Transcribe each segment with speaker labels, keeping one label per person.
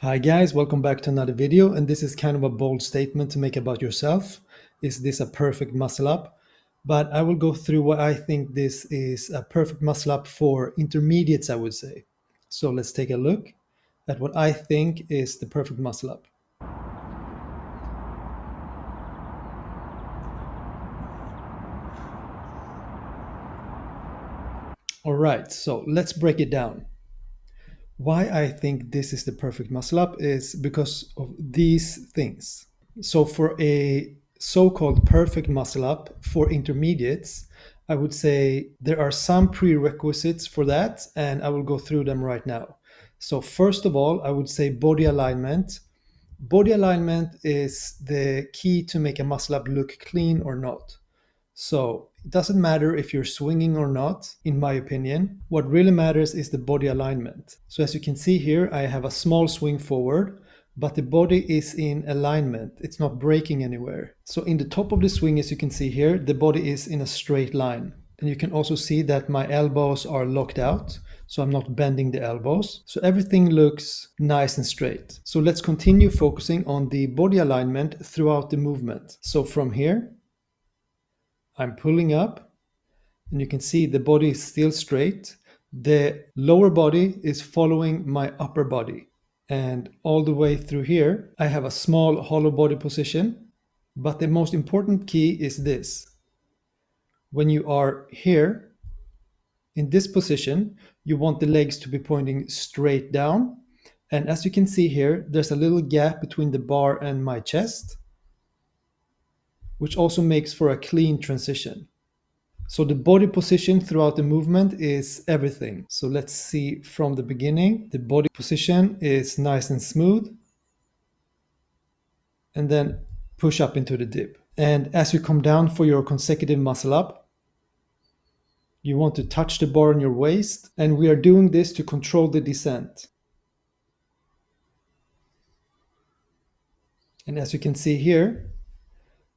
Speaker 1: Hi guys, welcome back to another video, and this is kind of a bold statement to make about yourself. Is this a perfect muscle up? But I will go through what I think this is a perfect muscle up for intermediates, I would say. So let's take a look at what I think is the perfect muscle up. All right, so let's break it down. Why I think this is the perfect muscle up is because of these things. So for a so-called perfect muscle up for intermediates, I would say there are some prerequisites for that, and I will go through them right now. So first of all, I would say body alignment. Body alignment is the key to make a muscle up look clean or not. So it doesn't matter if you're swinging or not, in my opinion. What really matters is the body alignment. So as you can see here, I have a small swing forward, but the body is in alignment. It's not breaking anywhere. So in the top of the swing, as you can see here, the body is in a straight line. And you can also see that my elbows are locked out, so I'm not bending the elbows. So everything looks nice and straight. So let's continue focusing on the body alignment throughout the movement. So from here, I'm pulling up, and you can see the body is still straight. The lower body is following my upper body. And all the way through here, I have a small hollow body position. But the most important key is this. When you are here, in this position, you want the legs to be pointing straight down. And as you can see here, there's a little gap between the bar and my chest, which also makes for a clean transition. So the body position throughout the movement is everything. So let's see from the beginning. The body position is nice and smooth. And then push up into the dip. And as you come down for your consecutive muscle up, you want to touch the bar on your waist. And we are doing this to control the descent. And as you can see here,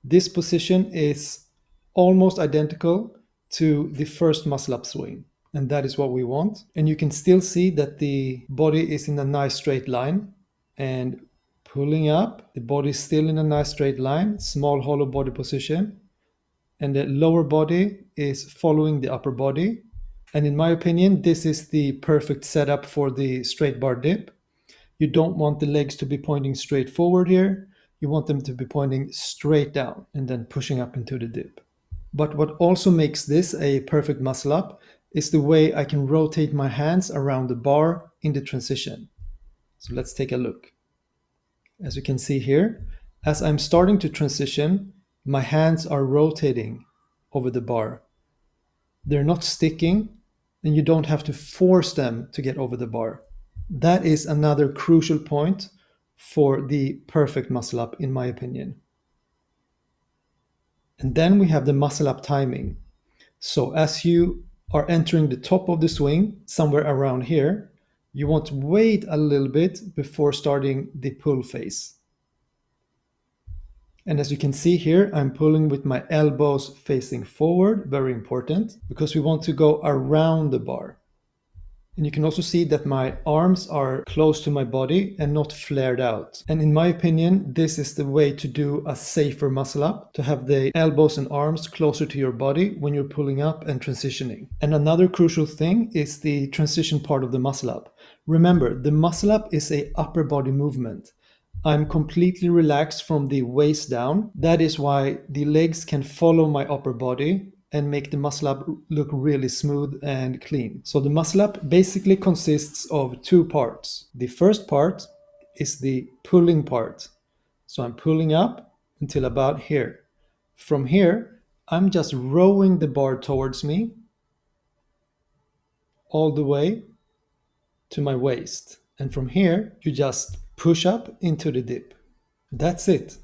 Speaker 1: this position is almost identical to the first muscle up swing. And that is what we want. And you can still see that the body is in a nice straight line. And pulling up, the body is still in a nice straight line, small hollow body position. And the lower body is following the upper body. And in my opinion, this is the perfect setup for the straight bar dip. You don't want the legs to be pointing straight forward here. You want them to be pointing straight down and then pushing up into the dip. But what also makes this a perfect muscle up is the way I can rotate my hands around the bar in the transition. So let's take a look. As you can see here, as I'm starting to transition, my hands are rotating over the bar. They're not sticking, and you don't have to force them to get over the bar. That is another crucial point for the perfect muscle up, in my opinion. And then we have the muscle up timing. So as you are entering the top of the swing, somewhere around here, you want to wait a little bit before starting the pull phase. And as you can see here, I'm pulling with my elbows facing forward, very important, because we want to go around the bar. And you can also see that my arms are close to my body and not flared out. And in my opinion, this is the way to do a safer muscle up, to have the elbows and arms closer to your body when you're pulling up and transitioning. And another crucial thing is the transition part of the muscle up. Remember, the muscle up is a upper body movement. I'm completely relaxed from the waist down. That is why the legs can follow my upper body and make the muscle up look really smooth and clean. So the muscle up basically consists of two parts. The first part is the pulling part. So I'm pulling up until about here. From here, I'm just rowing the bar towards me all the way to my waist. And from here, you just push up into the dip. That's it.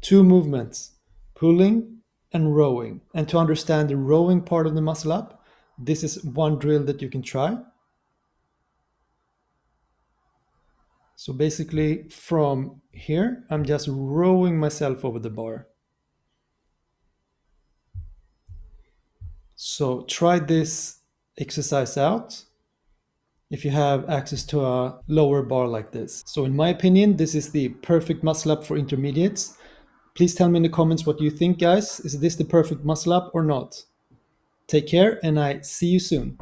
Speaker 1: Two movements, pulling and rowing. And to understand the rowing part of the muscle up, this is one drill that you can try. So basically from here, I'm just rowing myself over the bar. So try this exercise out. if you have access to a lower bar like this. So in my opinion, this is the perfect muscle up for intermediates. Please tell me in the comments what you think, guys. Is this the perfect muscle up or not? Take care, and I see you soon.